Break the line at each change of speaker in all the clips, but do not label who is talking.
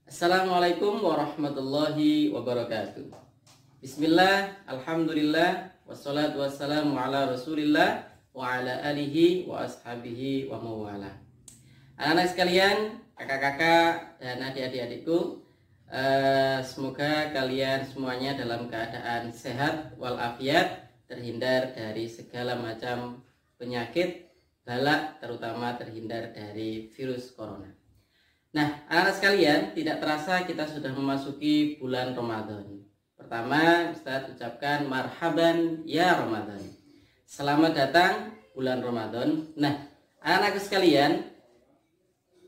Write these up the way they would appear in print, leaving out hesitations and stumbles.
Assalamualaikum warahmatullahi wabarakatuh. Bismillah, alhamdulillah, wassalatu wassalamu ala rasulillah wa ala alihi wa ashabihi wa mawala. Anak-anak sekalian, kakak-kakak dan adik-adik-adikku, semoga kalian semuanya dalam keadaan sehat walafiat, terhindar dari segala macam penyakit balak, terutama terhindar dari virus corona. Nah, anak-anak sekalian, tidak terasa kita sudah memasuki bulan Ramadan. Pertama, Ustaz ucapkan marhaban ya Ramadan. Selamat datang bulan Ramadan. Nah, anak-anak sekalian,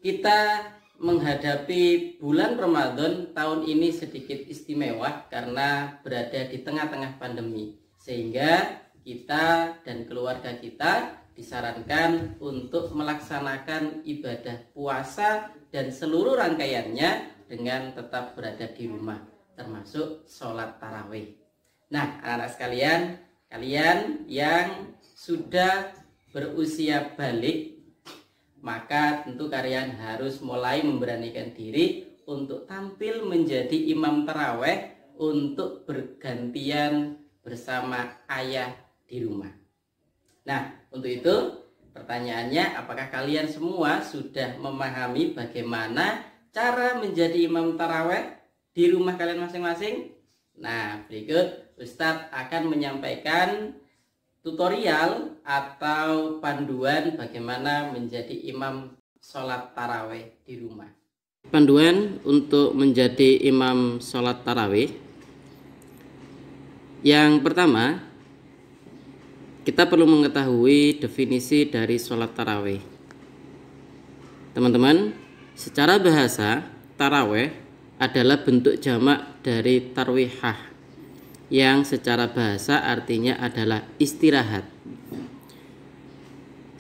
kita menghadapi bulan Ramadan tahun ini sedikit istimewa karena berada di tengah-tengah pandemi. Sehingga kita dan keluarga kita disarankan untuk melaksanakan ibadah puasa dan seluruh rangkaiannya dengan tetap berada di rumah, termasuk sholat tarawih. Nah, anak-anak sekalian, kalian yang sudah berusia balik, maka tentu kalian harus mulai memberanikan diri untuk tampil menjadi imam tarawih untuk bergantian bersama ayah di rumah. Nah, untuk itu pertanyaannya, apakah kalian semua sudah memahami bagaimana cara menjadi imam tarawih di rumah kalian masing-masing? Nah, berikut Ustadz akan menyampaikan tutorial atau panduan bagaimana menjadi imam sholat tarawih di rumah. Panduan untuk menjadi imam sholat tarawih. Yang pertama, kita perlu mengetahui definisi dari sholat tarawih. Teman-teman, secara bahasa, tarawih adalah bentuk jamak dari tarwihah, yang secara bahasa artinya adalah istirahat.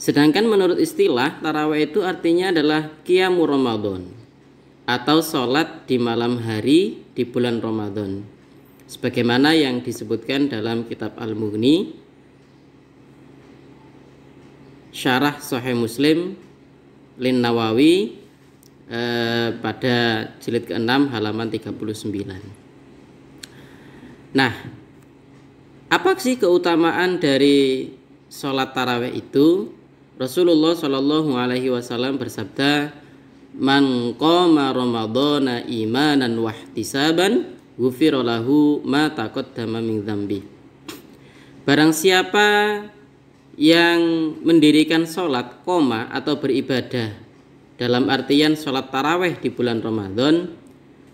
Sedangkan menurut istilah, tarawih itu artinya adalah qiyamul Ramadan, atau sholat di malam hari di bulan Ramadan, sebagaimana yang disebutkan dalam kitab Al-Mughni Syarah Sahih Muslim Lin Nawawi pada jilid ke-6 halaman 39. Nah, apa sih keutamaan dari sholat tarawih itu? Rasulullah Shallallahu Alaihi Wasallam bersabda, "Man qama Ramadhana imanan wahtisaban, ghufira lahu ma taqaddama min dzambi." Barang siapa yang mendirikan sholat koma atau beribadah dalam artian sholat tarawih di bulan Ramadan,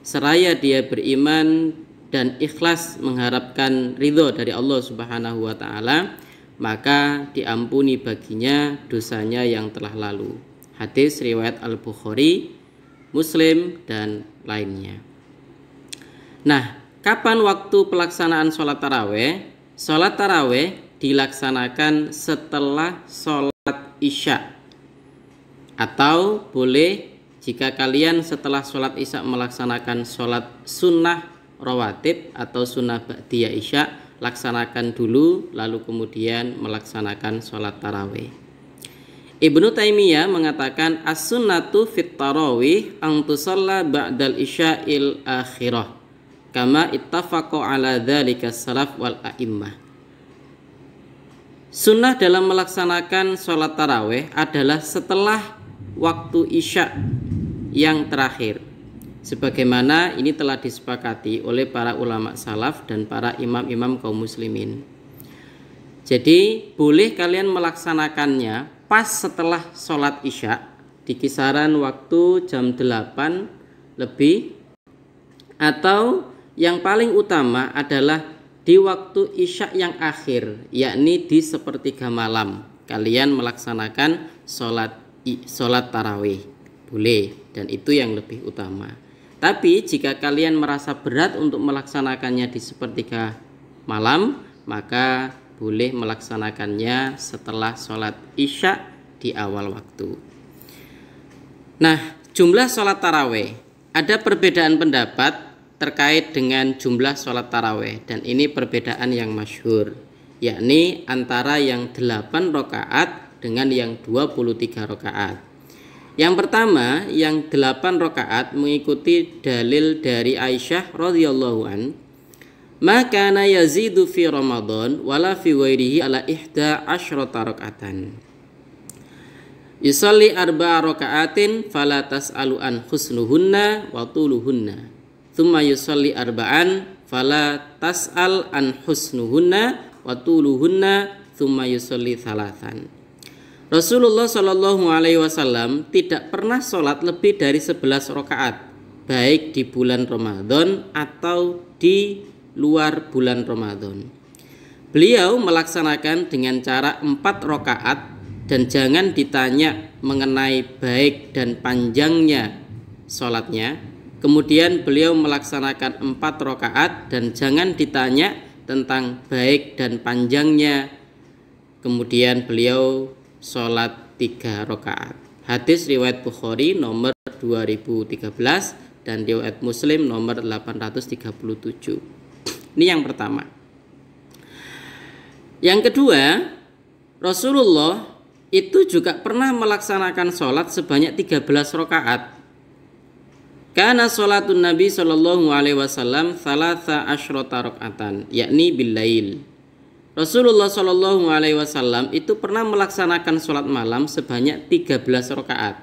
seraya dia beriman dan ikhlas mengharapkan ridho dari Allah Subhanahu wa Ta'ala, maka diampuni baginya dosanya yang telah lalu. Hadis riwayat Al-Bukhari, Muslim dan lainnya. Nah, kapan waktu pelaksanaan sholat tarawih? Sholat tarawih dilaksanakan setelah sholat isya, atau boleh jika kalian setelah sholat isya melaksanakan sholat sunnah rawatib atau sunnah ba'diyah isya, laksanakan dulu lalu kemudian melaksanakan sholat tarawih. Ibnu Taimiyah mengatakan as-sunnatu fit tarawih an tusalla ba'dal isya'il akhirah kama ittafaqo ala dzalika salaf wal a'immah. Sunnah dalam melaksanakan sholat tarawih adalah setelah waktu isya yang terakhir, sebagaimana ini telah disepakati oleh para ulama salaf dan para imam-imam kaum muslimin. Jadi boleh kalian melaksanakannya pas setelah sholat isya di kisaran waktu jam 8 lebih, atau yang paling utama adalah di waktu isya yang akhir, yakni di sepertiga malam kalian melaksanakan sholat tarawih, boleh, dan itu yang lebih utama. Tapi jika kalian merasa berat untuk melaksanakannya di sepertiga malam, maka boleh melaksanakannya setelah sholat isya di awal waktu. Nah, jumlah sholat tarawih, ada perbedaan pendapat terkait dengan jumlah sholat tarawih, dan ini perbedaan yang masyhur, yakni antara yang 8 rakaat dengan yang 23 rakaat. Yang pertama, yang 8 rakaat mengikuti dalil dari Aisyah radhiyallahu an, maka na yazidu fi Ramadan wala fi ghairihi ala ihda asyrata rakaatan. Yusalli arba'a raka'atin fala tas'alu an husnuhunna wa tuluhunna. Tsumma yusalli arba'an fala tas'al an husnuhunna wa tuluhunna tsumma yusalli thalathan. Rasulullah Shallallahu alaihi wasallam tidak pernah sholat lebih dari 11 rakaat, baik di bulan Ramadan atau di luar bulan Ramadan. Beliau melaksanakan dengan cara 4 rakaat dan jangan ditanya mengenai baik dan panjangnya sholatnya. Kemudian beliau melaksanakan 4 rakaat dan jangan ditanya tentang baik dan panjangnya. Kemudian beliau sholat 3 rakaat. Hadis riwayat Bukhari nomor 2013 dan riwayat Muslim nomor 837. Ini yang pertama. Yang kedua, Rasulullah itu juga pernah melaksanakan sholat sebanyak 13 rakaat. Karena sholatun Nabi Shallallahu alaihi wasallam thalatha asyrata rakaatan, yakni billail. Rasulullah Shallallahu alaihi wasallam itu pernah melaksanakan sholat malam sebanyak 13 rakaat.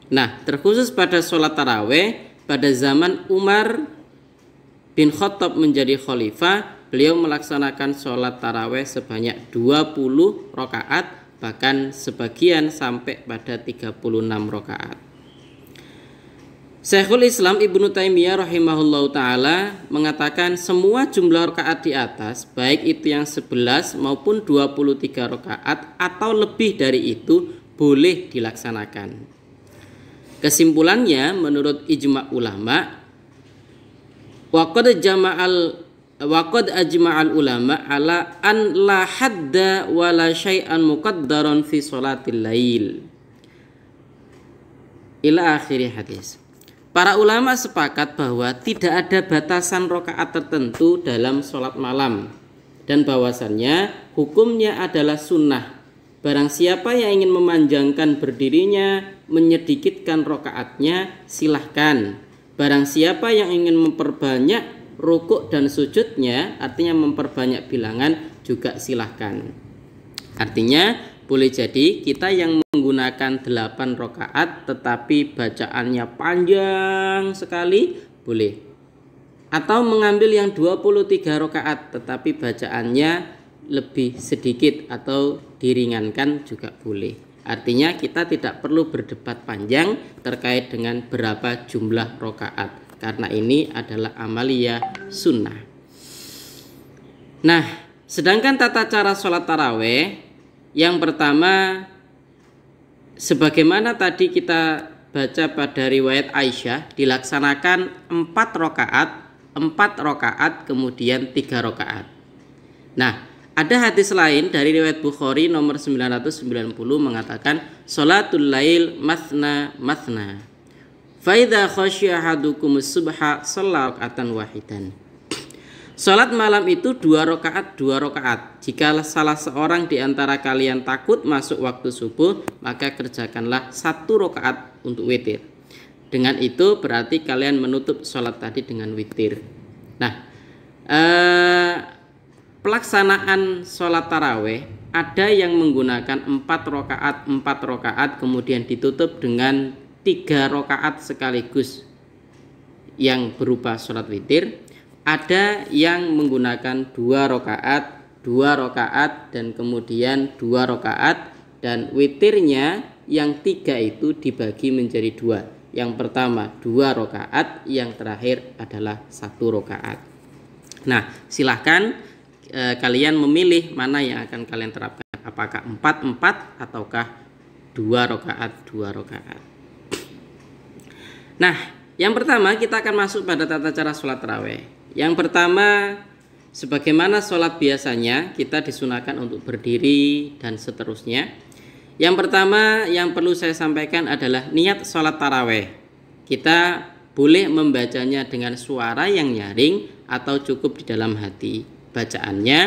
Nah, terkhusus pada sholat taraweh pada zaman Umar bin Khattab menjadi khalifah, beliau melaksanakan sholat taraweh sebanyak 20 rakaat, bahkan sebagian sampai pada 36 rakaat. Syekhul Islam Ibnu Taimiyah rahimahullahu taala mengatakan semua jumlah rakaat di atas, baik itu yang 11 maupun 23 rakaat atau lebih dari itu, boleh dilaksanakan. Kesimpulannya, menurut ijma' ulama, Waqad ajma'al ulama ala an la hadda wa la syai'an muqaddaran fi sholatil lail. Ila akhiri hadis. Para ulama sepakat bahwa tidak ada batasan rakaat tertentu dalam sholat malam dan bahwasannya hukumnya adalah sunnah. Barang siapa yang ingin memanjangkan berdirinya, menyedikitkan rakaatnya, silahkan. Barang siapa yang ingin memperbanyak rukuk dan sujudnya, artinya memperbanyak bilangan, juga silahkan. Artinya boleh jadi kita yang menggunakan 8 rakaat tetapi bacaannya panjang sekali, boleh. Atau mengambil yang 23 rakaat tetapi bacaannya lebih sedikit atau diringankan, juga boleh. Artinya kita tidak perlu berdebat panjang terkait dengan berapa jumlah rakaat, karena ini adalah amaliyah sunnah. Nah, sedangkan tata cara sholat taraweh, yang pertama, sebagaimana tadi kita baca pada riwayat Aisyah, dilaksanakan 4 rakaat, kemudian 3 rakaat. Nah, ada hadis lain dari riwayat Bukhari nomor 990 mengatakan sholatul lail mathna mathna. Faidha khasya ahadukumus subha shalla raka'atan wahidan. Salat malam itu 2 rakaat. Jika salah seorang di antara kalian takut masuk waktu subuh, maka kerjakanlah 1 rakaat untuk witir. Dengan itu berarti kalian menutup salat tadi dengan witir. Nah, pelaksanaan salat taraweh ada yang menggunakan 4 rakaat kemudian ditutup dengan 3 rakaat sekaligus yang berupa sholat witir. Ada yang menggunakan 2 rakaat dan kemudian 2 rakaat, dan witirnya yang 3 itu dibagi menjadi 2. Yang pertama 2 rakaat, yang terakhir adalah 1 rakaat. Nah, silahkan kalian memilih mana yang akan kalian terapkan, apakah 4 ataukah 2 rakaat. Nah, yang pertama kita akan masuk pada tata cara sholat taraweh. Yang pertama, sebagaimana sholat biasanya, kita disunahkan untuk berdiri dan seterusnya. Yang pertama yang perlu saya sampaikan adalah niat sholat taraweh. Kita boleh membacanya dengan suara yang nyaring atau cukup di dalam hati. Bacaannya,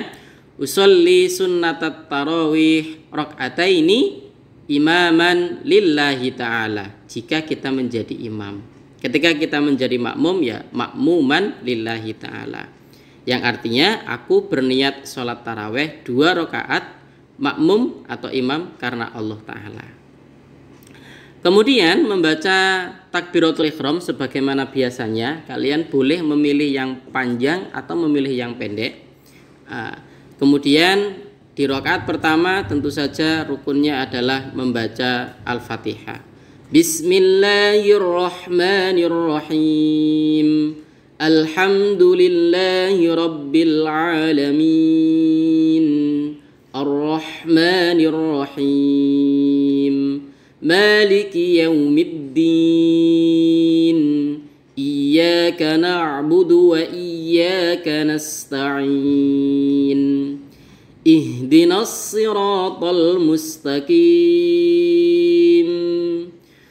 usolli sunnatat tarawih rakaataini imaman lillahi ta'ala, jika kita menjadi imam. Ketika kita menjadi makmum, ya makmuman lillahi ta'ala, yang artinya aku berniat sholat taraweh 2 rakaat makmum atau imam karena Allah Ta'ala. Kemudian membaca takbiratul ihram sebagaimana biasanya, kalian boleh memilih yang panjang atau memilih yang pendek. Kemudian di rakaat pertama tentu saja rukunnya adalah membaca Al-Fatihah. Bismillahirrahmanirrahim. Alhamdulillahi rabbil alamin. Ar-Rahmanirrahim. Maliki yaumiddin. Iyyaka na'budu wa iyyaka nasta'in. Ihdinas siratal mustaqim.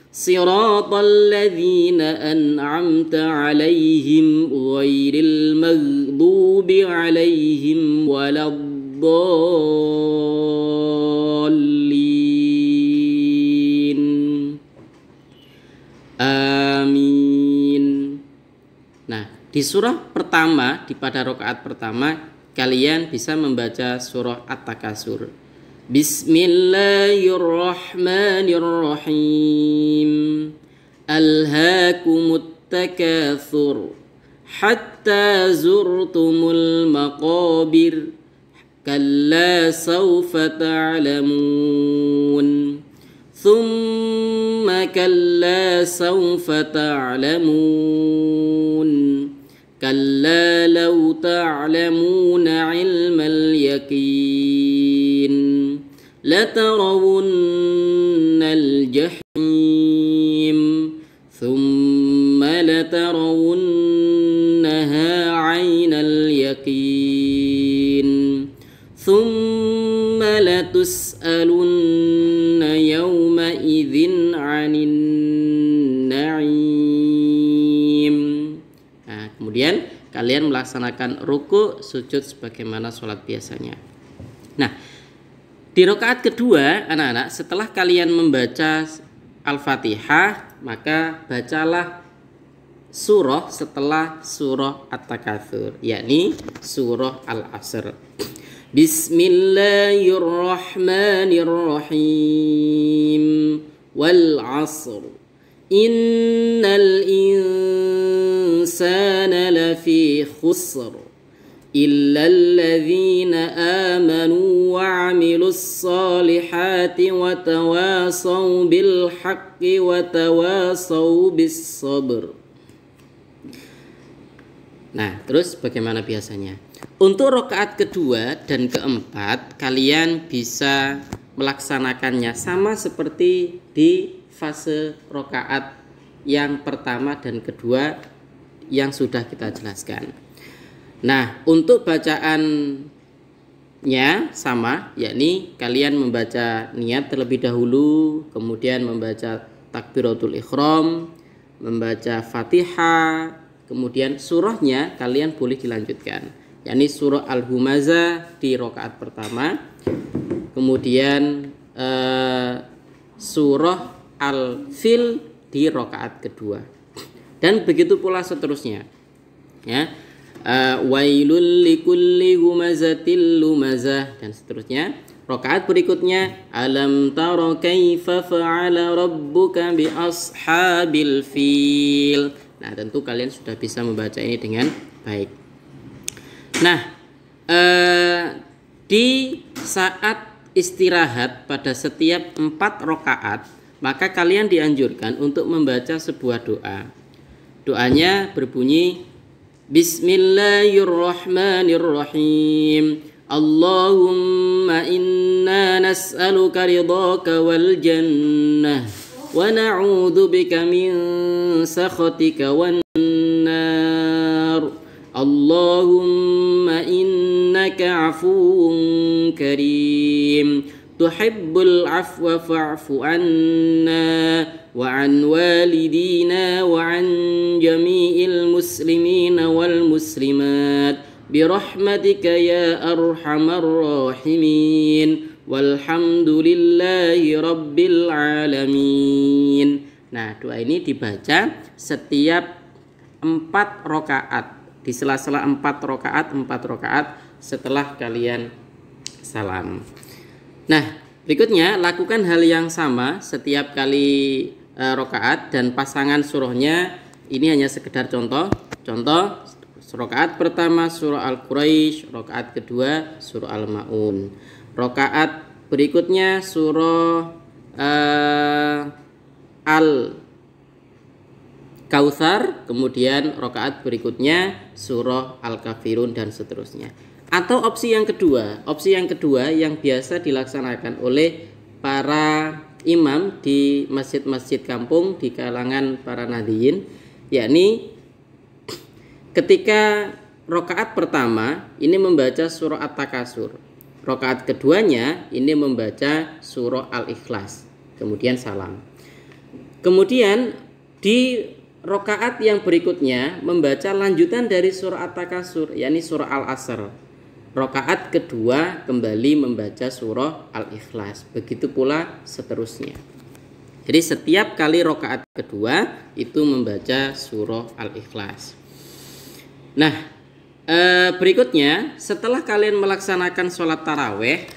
Siratal ladzina an'amta 'alaihim ghairil maghdubi 'alaihim waladdallin. Amin. Nah, di surah pertama, pada rakaat pertama, kalian bisa membaca surah At-Takasur. Bismillahirrahmanirrahim. Alhaakumut takatsur hatta zurtumul maqabir. Kalla sawfa ta'lamun. Thumma kalla sawfa ta'lamun. Kalla law ta'lamuna 'ilmal yaqin latarawunnal jahim thumma latarawunnaha 'ainal yaqin thumma latus'alunna yawma idzin 'anin na'im. Kemudian kalian melaksanakan ruku, sujud sebagaimana sholat biasanya. Nah, di rakaat kedua, anak-anak, setelah kalian membaca Al-Fatihah, maka bacalah surah setelah surah At-Takatsur, yakni surah Al-Asr. Bismillahirrahmanirrahim. Wal 'asr. Innal insana lafi khusr illa alladhina amanu wa 'amilus solihati wa tawasaw bil haqqi wa tawasaw bis sabr. Nah, terus bagaimana biasanya? Untuk rakaat kedua dan keempat, kalian bisa melaksanakannya sama seperti di fase rakaat yang pertama dan kedua yang sudah kita jelaskan. Nah, untuk bacaannya sama, yakni kalian membaca niat terlebih dahulu, kemudian membaca takbiratul ihram, membaca Fatihah, kemudian surahnya kalian boleh dilanjutkan, yakni surah Al-Humazah di rakaat pertama, kemudian surah Al-Fil di rakaat kedua, dan begitu pula seterusnya, ya. Wailul likulli humazatil lumazah, dan seterusnya. Rakaat berikutnya, alam tara kaifa fa'ala rabbuka bi ashabil fil. Nah, tentu kalian sudah bisa membaca ini dengan baik. Nah, di saat istirahat pada setiap 4 rakaat, maka kalian dianjurkan untuk membaca sebuah doa. Doanya berbunyi, Bismillahirrahmanirrahim. Allahumma inna nas'aluka ridhaka wal jannah wa na'udzu bika min sakhatika wan nar. Allahumma innaka 'afuwun karim tuhibbul 'afwa fa'fu 'anna wa 'an walidina wa 'an jami'il muslimina wal muslimat birahmatika ya arhamar rahimin. walhamdulillahi rabbil alamin. Nah, doa ini dibaca setiap 4 rakaat, di sela-sela 4 rakaat setelah kalian salam. Nah, berikutnya lakukan hal yang sama setiap kali rakaat, dan pasangan surahnya ini hanya sekedar contoh. Rakaat pertama surah Al-Quraisy, rakaat kedua surah Al-Maun, rakaat berikutnya surah Al-Kautsar, kemudian rakaat berikutnya surah Al-Kafirun, dan seterusnya. Atau opsi yang kedua yang biasa dilaksanakan oleh para imam di masjid-masjid kampung di kalangan para nahdiyin, yakni ketika rakaat pertama ini membaca surah At-Takasur, rakaat keduanya ini membaca surah Al-Ikhlas, kemudian salam. Kemudian di rakaat yang berikutnya membaca lanjutan dari surah At-Takasur, yakni surah Al-Asr. Rakaat kedua kembali membaca surah Al-Ikhlas. Begitu pula seterusnya. Jadi setiap kali rakaat kedua itu membaca surah Al-Ikhlas. Nah, berikutnya setelah kalian melaksanakan sholat taraweh,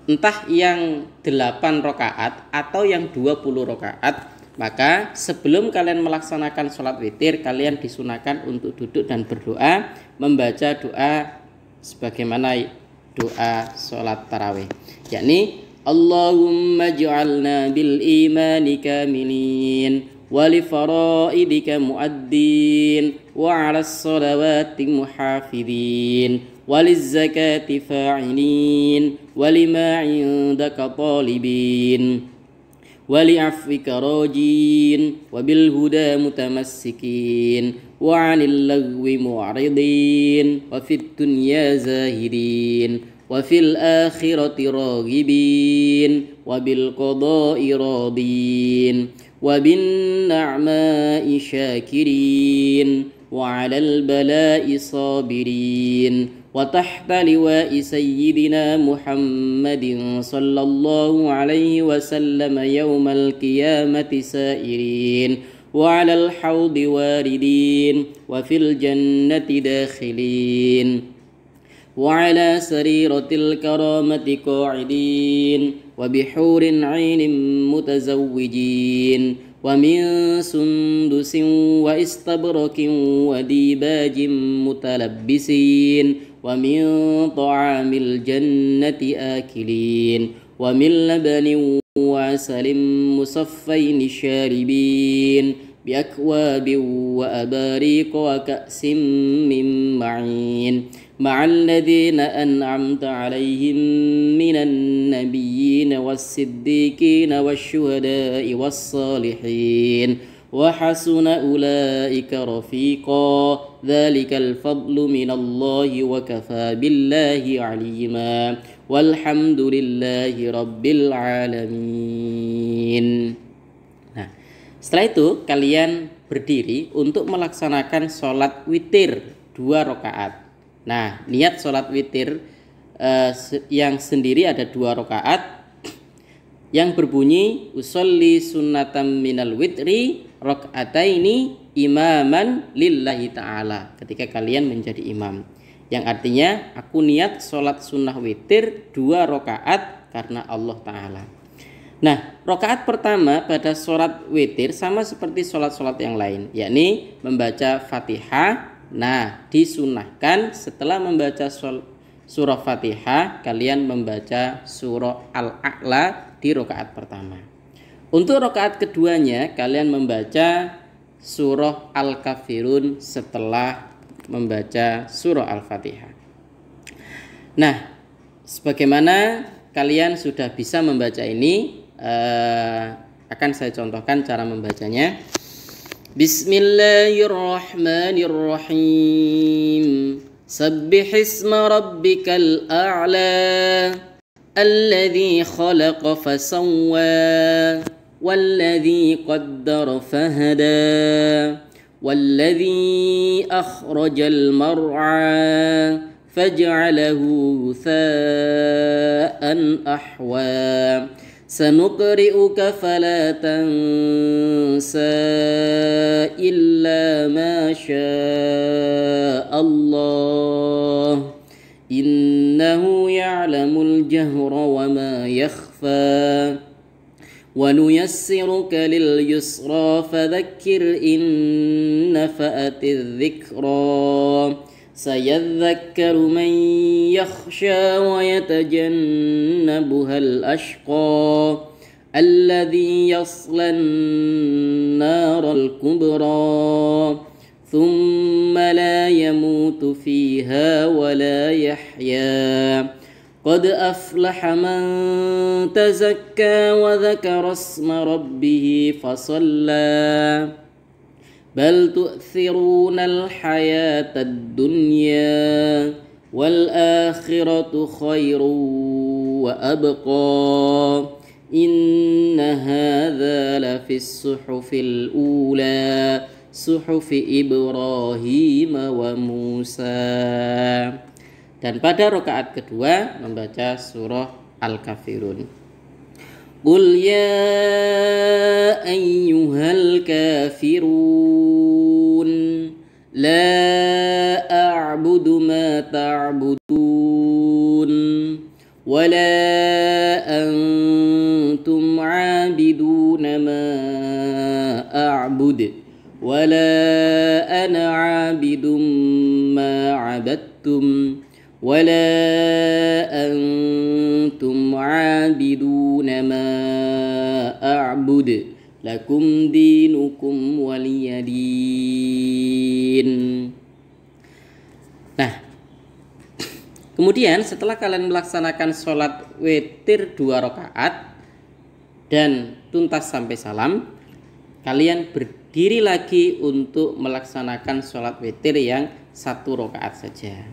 entah yang 8 rakaat atau yang 20 rakaat, maka sebelum kalian melaksanakan sholat witir, kalian disunahkan untuk duduk dan berdoa, membaca doa sebagaimana doa sholat tarawih, yakni Allahumma ja'alna bil imani kamilin wa li faraidika muaddin wa 'alas salawati muhafidin wa liz zakati fa'ilin wa lima 'indaka talibin wa li'afwika rajin wa bil huda mutamassikin wa 'anil lagwi mu'ridin wa fid dunya zahidin wa fil akhirati raghibin wa bil qada'i radin wa bin na'ma'i syakirin wa 'alal bala'i sabirin wa tahta liwa'i sayyidina Muhammadin sallallahu alaihi wasallam yawmal qiyamati sa'irin wa 'alal hawdi waridin wa fil jannati dakhilin wa 'ala sariratil karamati qa'idin wa bihurin 'ainin mutazawwijin wa min sundusin wa istabrakin wa dibajin mutalabbisin wa min ta'amil jannati akilin wa min labanin wa asalin musaffain sharibin bi akwabin wa abariq wa ka'sin min ma'in ma'al ladhina an'amta 'alaihim minan nabiyyin was-siddiqin wasyuhada'i was-salihin wa hasuna ulaika rafiqa dzalikal fadlu minallahi wa kafa billahi 'alima walhamdulillahi rabbil alamin. Nah, setelah itu kalian berdiri untuk melaksanakan sholat witir 2 rakaat. Nah, niat sholat witir yang sendiri ada 2 rakaat yang berbunyi usolli sunnatam minal witri rakaataini imaman lillahi ta'ala, ketika kalian menjadi imam, yang artinya aku niat sholat sunnah witir 2 rakaat karena Allah Ta'ala. Nah, rakaat pertama pada sholat witir sama seperti sholat-sholat yang lain, yakni membaca Fatihah. Nah, disunahkan setelah membaca surah Fatihah kalian membaca surah Al-A'la di rakaat pertama. Untuk rakaat keduanya kalian membaca surah Al-Kafirun setelah membaca surah Al-Fatihah. Nah, sebagaimana kalian sudah bisa membaca ini, akan saya contohkan cara membacanya. Bismillahirrahmanirrahim. Sabbihisma rabbikal a'la alladhi khalaqa fasawwa walladhi qaddara fahada walladhi akhrajal mar'a فاجعله غثاء أحوى سنقرئك فلا تنسى إلا ما شاء الله إنه يعلم الجهر وما يخفى ونيسرك لليسرى فذكر إن نفعت الذكرى سيذكر من يخشى ويتجنبها الأشقى الذي يصلى النار الكبرى ثم لا يموت فيها ولا يحيا قد أفلح من تزكى وذكر اسم ربه فصلى بل تؤثرون الحياة الدنيا والآخرة خير وأبقى إن هذا لفي الصحف الأولى صحف إبراهيم وموسى. Dan pada rakaat kedua membaca surah Al-Kafirun. Qul ya ayyuhal kafirun la a'budu ma ta'budun wa la antum 'abiduna ma a'bud wa la ana 'abidum ma 'abadtum ولا أنتم عابدون ما أعبد لكم دينكم ولي دين. Nah, kemudian setelah kalian melaksanakan sholat witir 2 rakaat dan tuntas sampai salam, kalian berdiri lagi untuk melaksanakan sholat witir yang 1 rakaat saja.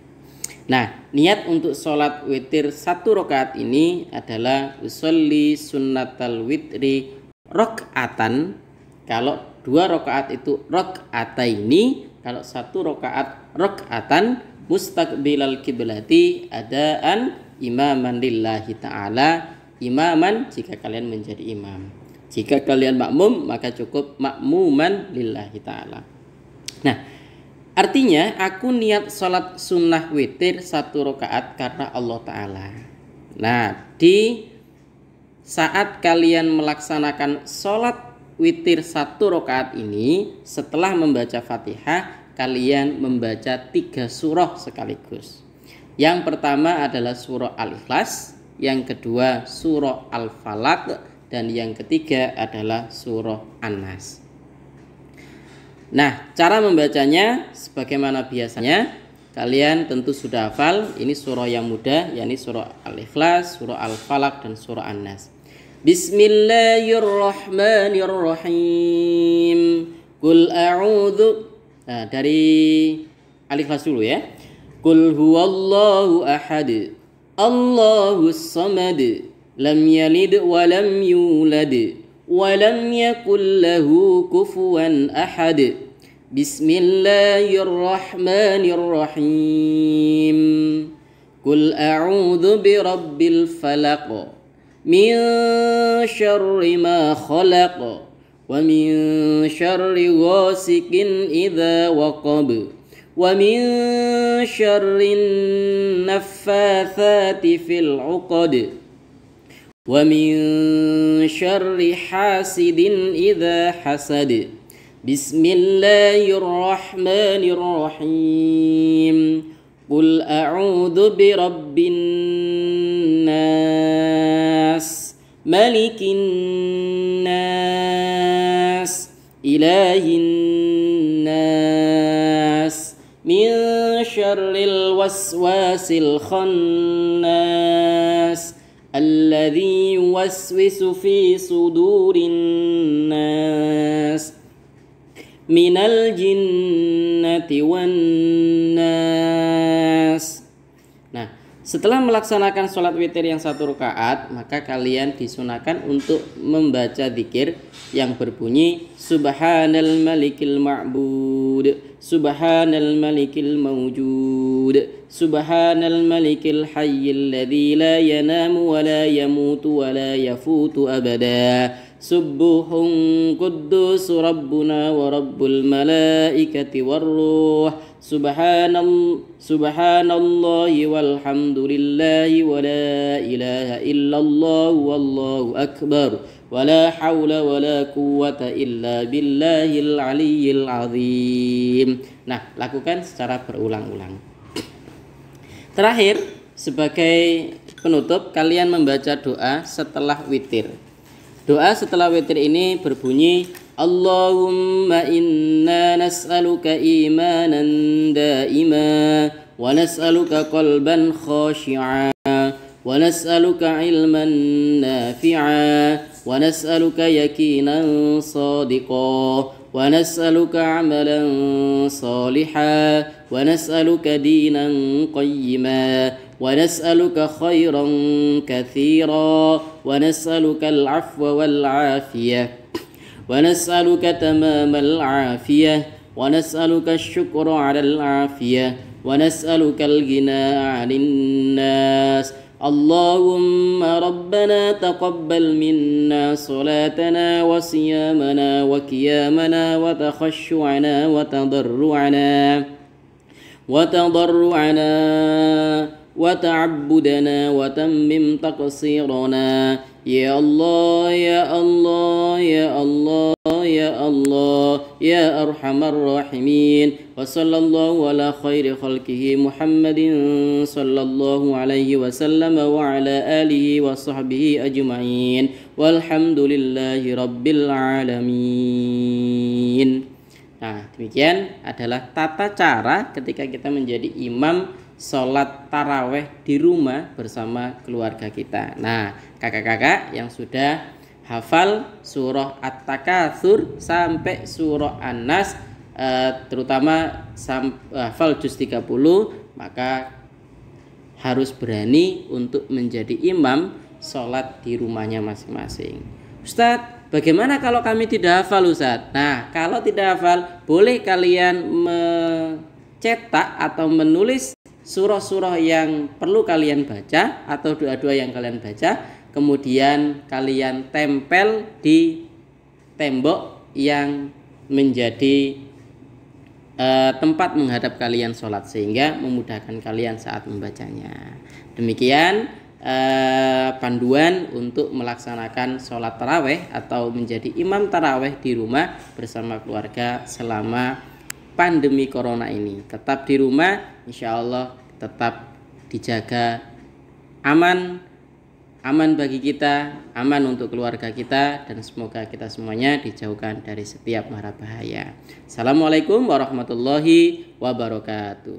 Nah, niat untuk sholat witir 1 rakaat ini adalah usolli sunnatal witri rakaatan. Kalau 2 rakaat itu rakaataini, kalau 1 rakaat rakaatan mustaqbilal kiblati adaan imaman lillahi ta'ala. Imaman jika kalian menjadi imam. Jika kalian makmum maka cukup makmuman lillahi ta'ala. Nah, artinya aku niat sholat sunnah witir 1 rakaat karena Allah Ta'ala. Nah, di saat kalian melaksanakan sholat witir 1 rakaat ini, setelah membaca Fatihah, kalian membaca 3 surah sekaligus. Yang pertama adalah surah Al-Ikhlas, yang kedua surah Al-Falaq, dan yang ketiga adalah surah An-Nas. Nah, cara membacanya sebagaimana biasanya kalian tentu sudah hafal. Ini surah yang mudah, yakni surah Al-Ikhlas, surah Al-Falaq, dan surah An-Nas. Bismillahirrahmanirrahim. Qul a'udzu. Nah, dari Al-Ikhlas dulu ya. Qul huwallahu ahad. Allahus samad. Lam yalid wa lam yulad. ولم يكن له كفوا أحد بسم الله الرحمن الرحيم قل أعوذ برب الفلق من شر ما خلق ومن شر غاسق إذا وقب ومن شر النفاثات في العقد ومن شر حاسد إذا حسد بسم الله الرحمن الرحيم قل أعوذ برب الناس ملك الناس إله الناس من شر الوسواس الخناس الذي يوسوس في صدور الناس من الجنة والناس. Nah, Setelah melaksanakan sholat witir yang 1 rakaat, maka kalian disunahkan untuk membaca zikir yang berbunyi Subhanal malikil ma'bud, Subhanal malikil mawjud, Subhanal malikil hayyil ladzi la yanamu wa la yamutu wa la yafutu abada, Subuhun quddus rabbuna wa rabbul malaikati warruh, Subhanallahi walhamdulillahi wa la ilaha illallah wallahu akbar wa la hawla wa la quwwata illa billahil aliyyil azim. Nah, lakukan secara berulang-ulang. Terakhir, sebagai penutup, kalian membaca doa setelah witir. Doa setelah witir ini berbunyi Allahumma inna nas'aluka imanan daima wa nas'aluka qalban khashi'a wa nas'aluka ilman nafi'a wa nas'aluka yakinan sadiqa wa nas'aluka amalan saliha wa nas'aluka dinan qayyima ونسألك خيرا كثيرا ونسألك العفو والعافية ونسألك تمام العافية ونسألك الشكر على العافية ونسألك الغنى عن الناس اللهم ربنا تقبل منا صلاتنا وصيامنا وقيامنا وتخشعنا وتضرعنا وتعبدنا وتمم تقصيرنا يا الله يا الله يا الله يا الله يا أرحم الراحمين وصلى الله على خير خلقه محمد صلى الله عليه وسلم وعلى آله وصحبه أجمعين والحمد لله رب العالمين. Nah, demikian adalah tata cara ketika kita menjadi imam sholat taraweh di rumah bersama keluarga kita. Nah, kakak-kakak yang sudah hafal surah At-Takatsur sampai surah An-Nas, terutama hafal juz 30, maka harus berani untuk menjadi imam sholat di rumahnya masing-masing. Ustadz, bagaimana kalau kami tidak hafal, Ustadz? Nah, kalau tidak hafal, boleh kalian mencetak atau menulis surah-surah yang perlu kalian baca atau doa-doa yang kalian baca, kemudian kalian tempel di tembok yang menjadi tempat menghadap kalian sholat, sehingga memudahkan kalian saat membacanya. Demikian panduan untuk melaksanakan sholat taraweh atau menjadi imam taraweh di rumah bersama keluarga selama pandemi corona ini. Tetap di rumah, insya Allah tetap dijaga aman bagi kita, aman untuk keluarga kita, dan semoga kita semuanya dijauhkan dari setiap mara bahaya. Assalamualaikum warahmatullahi wabarakatuh.